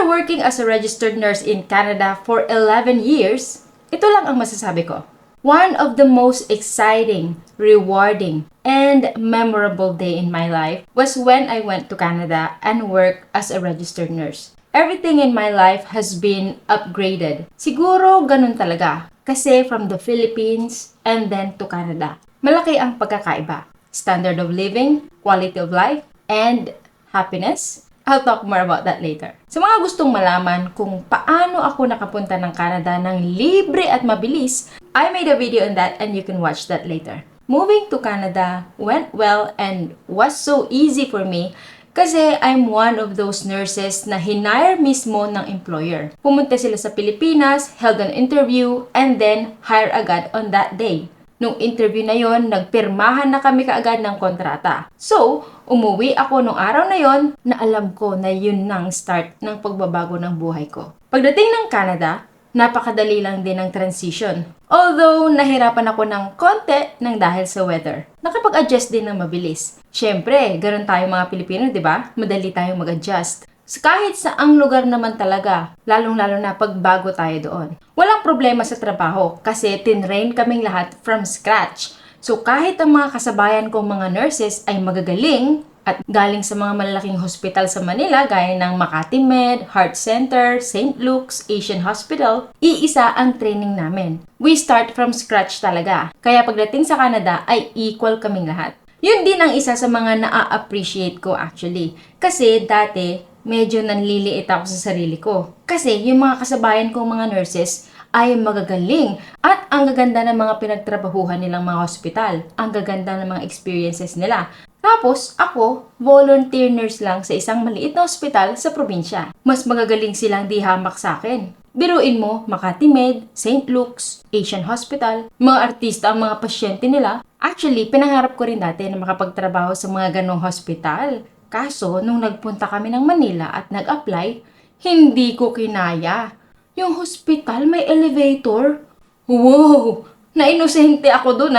After working as a registered nurse in Canada for 11 years, ito lang ang masasabi ko. One of the most exciting, rewarding, and memorable day in my life was when I went to Canada and worked as a registered nurse. Everything in my life has been upgraded. Siguro ganun talaga. Kasi from the Philippines and then to Canada. Malaki ang pagkakaiba. Standard of living, quality of life, and happiness. I'll talk more about that later. Sa mga gustong malaman kung paano ako nakapunta ng Canada ng libre at mabilis, I made a video on that and you can watch that later. Moving to Canada went well and was so easy for me kasi I'm one of those nurses na hinire mismo ng employer. Pumunta sila sa Pilipinas, held an interview, and then hire agad on that day. Nung interview na yon, nagpirmahan na kami kaagad ng kontrata. So, umuwi ako nung araw na yon na alam ko na yun nang start ng pagbabago ng buhay ko. Pagdating ng Canada, napakadali lang din ang transition. Although, nahirapan ako ng konti ng dahil sa weather. Nakapag-adjust din ng mabilis. Siyempre, ganun tayo mga Pilipino, di ba? Madali tayong mag-adjust. Kahit sa ang lugar naman talaga, lalong-lalo na pag bago tayo doon. Walang problema sa trabaho kasi tinrain kaming lahat from scratch. So kahit ang mga kasabayan kong mga nurses ay magagaling at galing sa mga malalaking hospital sa Manila gaya ng Makati Med, Heart Center, St. Luke's, Asian Hospital, iisa ang training namin. We start from scratch talaga. Kaya pagdating sa Canada ay equal kaming lahat. Yun din ang isa sa mga na-appreciate ko actually. Kasi dati, medyo nanliliit ako sa sarili ko. Kasi yung mga kasabayan kong mga nurses ay magagaling at ang gaganda ng mga pinagtrabahuhan nilang mga hospital. Ang gaganda ng mga experiences nila. Tapos ako, volunteer nurse lang sa isang maliit na hospital sa probinsya. Mas magagaling silang di hamak sa akin. Biruin mo, Makati Med, St. Luke's, Asian Hospital, mga artista ang mga pasyente nila. Actually, pinangarap ko rin dati na makapagtrabaho sa mga ganong hospital. Kaso, nung nagpunta kami ng Manila at nag-apply, hindi ko kinaya. Yung hospital may elevator. Wow! Nainosente ako dun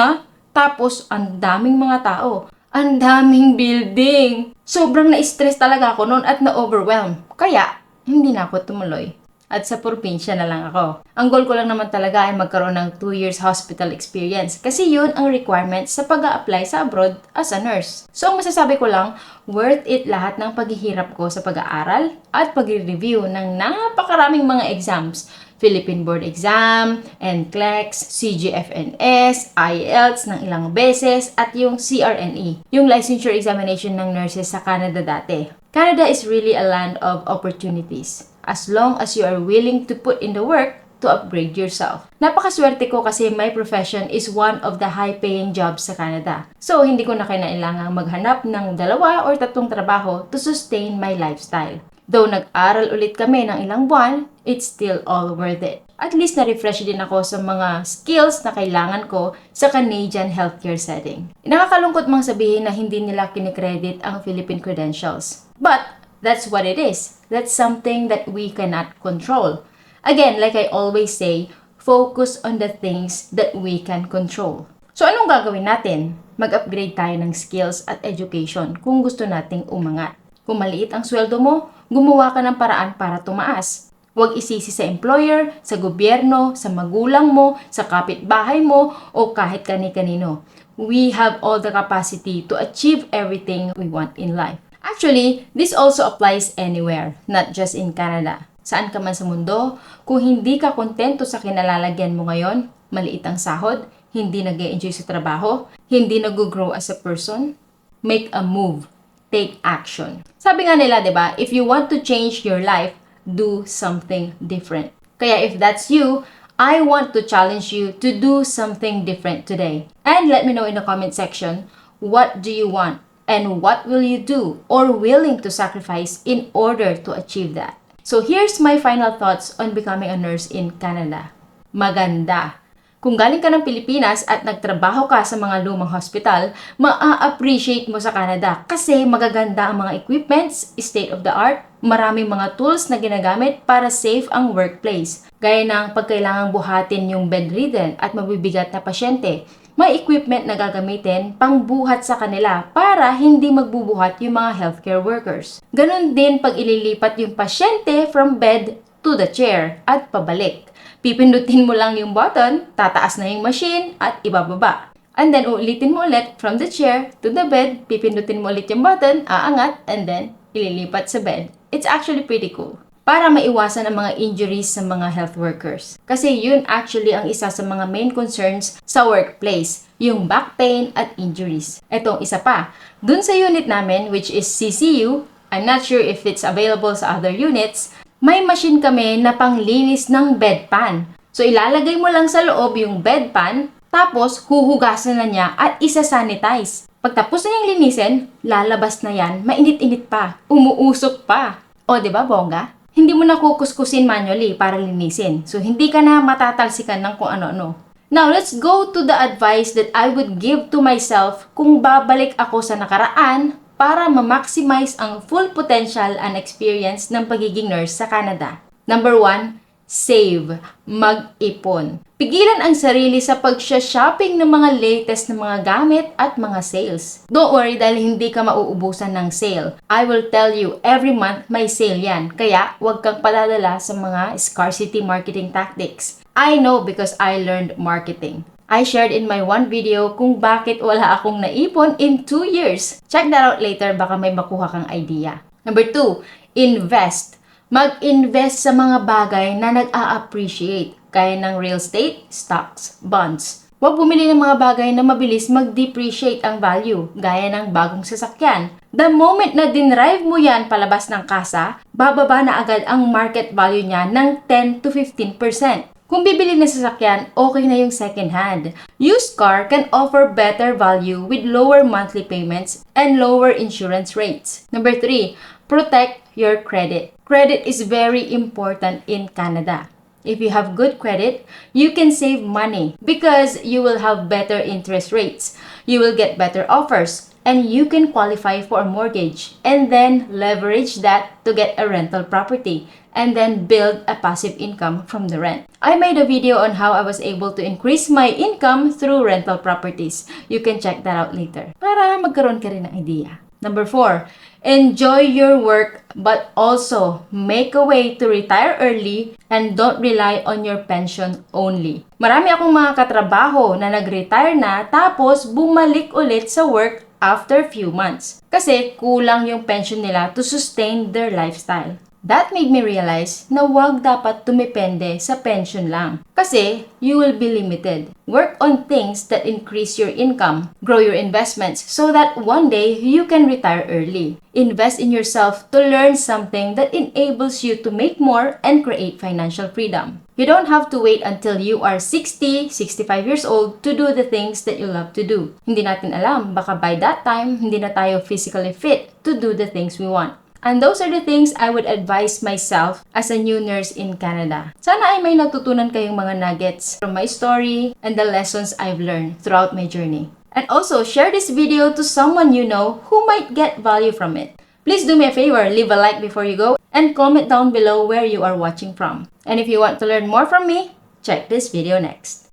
Tapos, ang daming mga tao. Ang daming building. Sobrang na-stress talaga ako noon at na-overwhelm. Kaya, hindi na ako tumuloy. At sa probinsya na lang ako. Ang goal ko lang naman talaga ay magkaroon ng 2 years hospital experience kasi yun ang requirement sa pag-a-apply sa abroad as a nurse. So ang masasabi ko lang, worth it lahat ng paghihirap ko sa pag-aaral at pag-review ng napakaraming mga exams. Philippine Board Exam, NCLEX, CGFNS, IELTS ng ilang beses, at yung CRNE, yung Licensure Examination ng nurses sa Canada dati. Canada is really a land of opportunities. As long as you are willing to put in the work to upgrade yourself. Napakaswerte ko kasi my profession is one of the high-paying jobs sa Canada. So, hindi ko na kailangang maghanap ng 2 or 3 trabaho to sustain my lifestyle. Though nag-aral ulit kami ng ilang buwan, it's still all worth it. At least na-refresh din ako sa mga skills na kailangan ko sa Canadian healthcare setting. Nakakalungkot mang sabihin na hindi nila kinikredit ang Philippine credentials. But, that's what it is. That's something that we cannot control. Again, like I always say, focus on the things that we can control. So anong gagawin natin? Mag-upgrade tayo ng skills at education kung gusto nating umangat. Kung maliit ang sweldo mo, gumawa ka ng paraan para tumaas. Huwag isisi sa employer, sa gobyerno, sa magulang mo, sa kapitbahay mo, o kahit kani-kanino. We have all the capacity to achieve everything we want in life. Actually, this also applies anywhere, not just in Canada. Saan ka man sa mundo, kung hindi ka kontento sa kinalalagyan mo ngayon, maliit ang sahod, hindi nag-e-enjoy sa trabaho, hindi nag-grow as a person, make a move. Take action. Sabi nga nila, 'di ba? If you want to change your life, do something different. Kaya if that's you, I want to challenge you to do something different today. And let me know in the comment section, what do you want? And what will you do or willing to sacrifice in order to achieve that? So here's my final thoughts on becoming a nurse in Canada. Maganda. Kung galing ka ng Pilipinas at nagtrabaho ka sa mga lumang hospital, ma-appreciate mo sa Canada kasi magaganda ang mga equipments, state of the art, maraming mga tools na ginagamit para safe ang workplace. Gaya ng pagkailangang buhatin yung bedridden at mabibigat na pasyente. may equipment na gagamitin pangbuhat sa kanila para hindi magbubuhat yung mga healthcare workers. Ganon din pag ililipat yung pasyente from bed to the chair at pabalik. Pipindutin mo lang yung button, tataas na yung machine at ibababa. And then uulitin mo ulit from the chair to the bed, pipindutin mo ulit yung button, aangat, and then ililipat sa bed. It's actually pretty cool. Para maiwasan ang mga injuries sa mga health workers. Kasi yun actually ang isa sa mga main concerns sa workplace, yung back pain at injuries. Etong isa pa, dun sa unit namin, which is CCU, I'm not sure if it's available sa other units, may machine kami na panglinis ng bedpan. So ilalagay mo lang sa loob yung bedpan, tapos huhugasan na niya at isa-sanitize. Pagtapos na niyang linisin, lalabas na yan, mainit-init pa, umuusok pa. O, di ba, bongga? Hindi mo na kukuskusin manually para linisin. So, hindi ka na matatalsikan ng kung ano-ano. Now, let's go to the advice that I would give to myself kung babalik ako sa nakaraan para ma-maximize ang full potential and experience ng pagiging nurse sa Canada. Number 1, save. Mag-ipon. Pigilan ang sarili sa pag-shopping ng mga latest na mga gamit at mga sales. Don't worry dahil hindi ka mauubusan ng sale. I will tell you, every month may sale yan. Kaya huwag kang padadala sa mga scarcity marketing tactics. I know because I learned marketing. I shared in my one video kung bakit wala akong naipon in 2 years. Check that out later, baka may makuha kang idea. Number 2, invest. Mag-invest sa mga bagay na nag-a-appreciate, gaya ng real estate, stocks, bonds. Huwag bumili ng mga bagay na mabilis mag-depreciate ang value, gaya ng bagong sasakyan. The moment na dinrive mo yan palabas ng kasa, bababa na agad ang market value niya ng 10 to 15%. Kung bibili ng sasakyan, okay na yung second hand. Used car can offer better value with lower monthly payments and lower insurance rates. Number 3, protect your credit. Credit is very important in Canada. If you have good credit, you can save money because you will have better interest rates. You will get better offers and you can qualify for a mortgage and then leverage that to get a rental property and then build a passive income from the rent. I made a video on how I was able to increase my income through rental properties. You can check that out later para magkaroon ka rin ng idea. Number 4, enjoy your work but also make a way to retire early and don't rely on your pension only. Marami akong mga katrabaho na nag-retire na tapos bumalik ulit sa work after few months kasi kulang yung pension nila to sustain their lifestyle. That made me realize na wag dapat tumipende sa pension lang kasi you will be limited. Work on things that increase your income. Grow your investments so that one day you can retire early. Invest in yourself to learn something that enables you to make more and create financial freedom. You don't have to wait until you are 60, 65 years old to do the things that you love to do. Hindi natin alam, baka by that time, hindi na tayo physically fit to do the things we want. And those are the things I would advise myself as a new nurse in Canada. Sana ay may natutunan kayong mga nuggets from my story and the lessons I've learned throughout my journey. And also, share this video to someone you know who might get value from it. Please do me a favor, leave a like before you go and comment down below where you are watching from. And if you want to learn more from me, check this video next.